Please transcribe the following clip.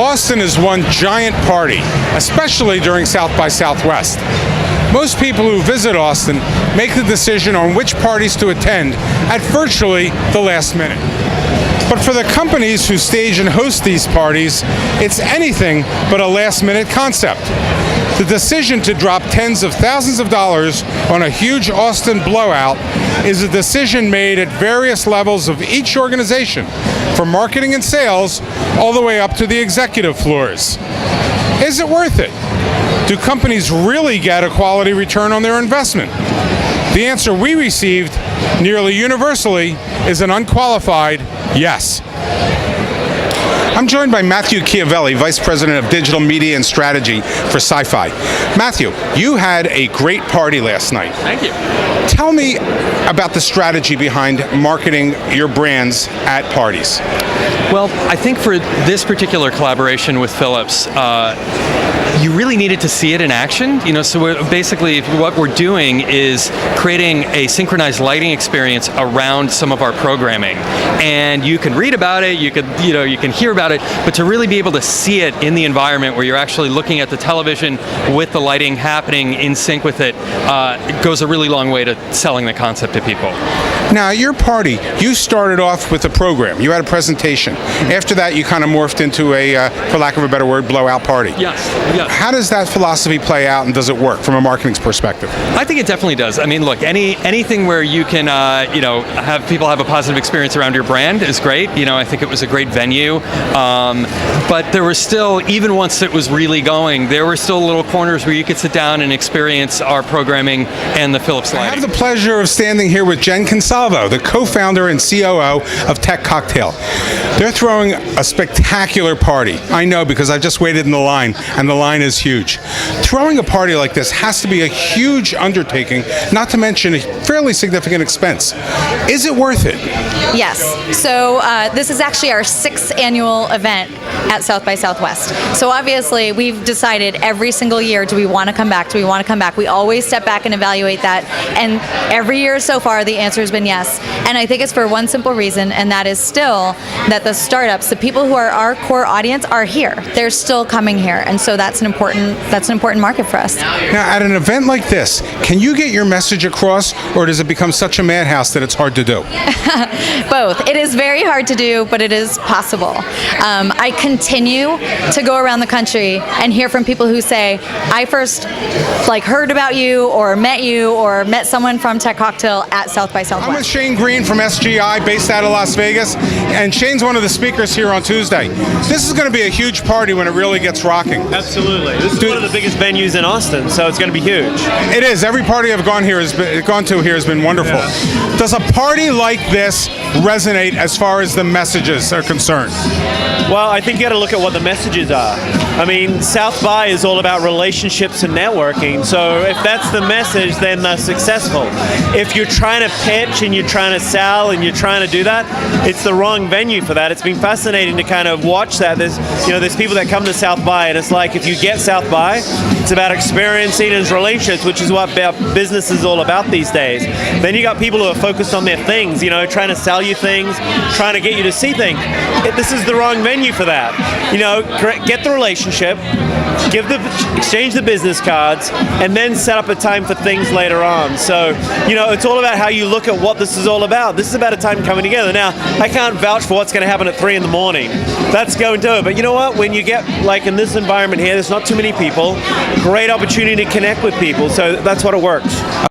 Austin is one giant party, especially during South by Southwest. Most people who visit Austin make the decision on which parties to attend at virtually the last minute. But for the companies who stage and host these parties, it's anything but a last-minute concept. The decision to drop tens of thousands of dollars on a huge Austin blowout is a decision made at various levels of each organization, from marketing and sales all the way up to the executive floors. Is it worth it? Do companies really get a quality return on their investment? The answer we received nearly universally is an unqualified yes. I'm joined by Matthew Chiavelli, Vice President of Digital Media and Strategy for Sci-Fi. Matthew, you had a great party last night. Thank you. Tell me about the strategy behind marketing your brands at parties. Well, I think for this particular collaboration with Philips, you really needed to see it in action. So basically what we're doing is creating a synchronized lighting experience around some of our programming. And you can read about it, you can hear about it, but to really be able to see it in the environment where you're actually looking at the television with the lighting happening in sync with it, goes a really long way to selling the concept to people. Now, at your party, you started off with a program. You had a presentation. After that, you kind of morphed into a, for lack of a better word, blowout party. Yes. How does that philosophy play out, and does it work from a marketing perspective? I think it definitely does. I mean, look, anything where you can, have people have a positive experience around your brand is great. I think it was a great venue. But there was still, even once it was really going, there were still little corners where you could sit down and experience our programming and the Philips lighting. I have the pleasure of standing here with Jen Consalvo, the co-founder and COO of Tech Cocktail. They're throwing a spectacular party. I know, because I've just waited in the line, and the line is huge. Throwing a party like this has to be a huge undertaking, not to mention a fairly significant expense. Is it worth it? Yes. So this is actually our 6th annual event at South by Southwest. So obviously we've decided every single year, do we want to come back? Do we want to come back? We always step back and evaluate that. And every year so far, the answer has been yes. And I think it's for one simple reason, and that is still that the startups, the people who are our core audience, are here. They're still coming here. And so that's an important market for us. Now, at an event like this, can you get your message across, or does it become such a madhouse that it's hard to do? Both. It is very hard to do, but it is possible. I continue to go around the country and hear from people who say, I first heard about you or met someone from Tech Cocktail at South by Southwest. I'm with Shane Green from SGI, based out of Las Vegas, and Shane's one of the speakers here on Tuesday. This is going to be a huge party when it really gets rocking. Absolutely. This is one of the biggest venues in Austin, so it's going to be huge. It is. Every party I've gone to here has been wonderful. Yeah. Does a party like this resonate as far as the messages are concerned? Well, I think you got to look at what the messages are. I mean, South by is all about relationships and networking, so if that's the message, then they're successful. If you're trying to pitch and you're trying to sell and you're trying to do that, it's the wrong venue for that. It's been fascinating to kind of watch that. There's people that come to South by, and it's like, if you get South by, it's about experiencing and relationships, which is what business is all about these days. Then you got people who are focused on their things, trying to sell you things, trying to get you to see things. This is the wrong venue for that. Get the relationship, exchange the business cards, and then set up a time for things later on. So, it's all about how you look at what this is all about. This is about a time coming together. Now, I can't vouch for what's going to happen at 3 in the morning. That's going to, but you know what? When you get in this environment here, there's not too many people. Great opportunity to connect with people. So that's what it works.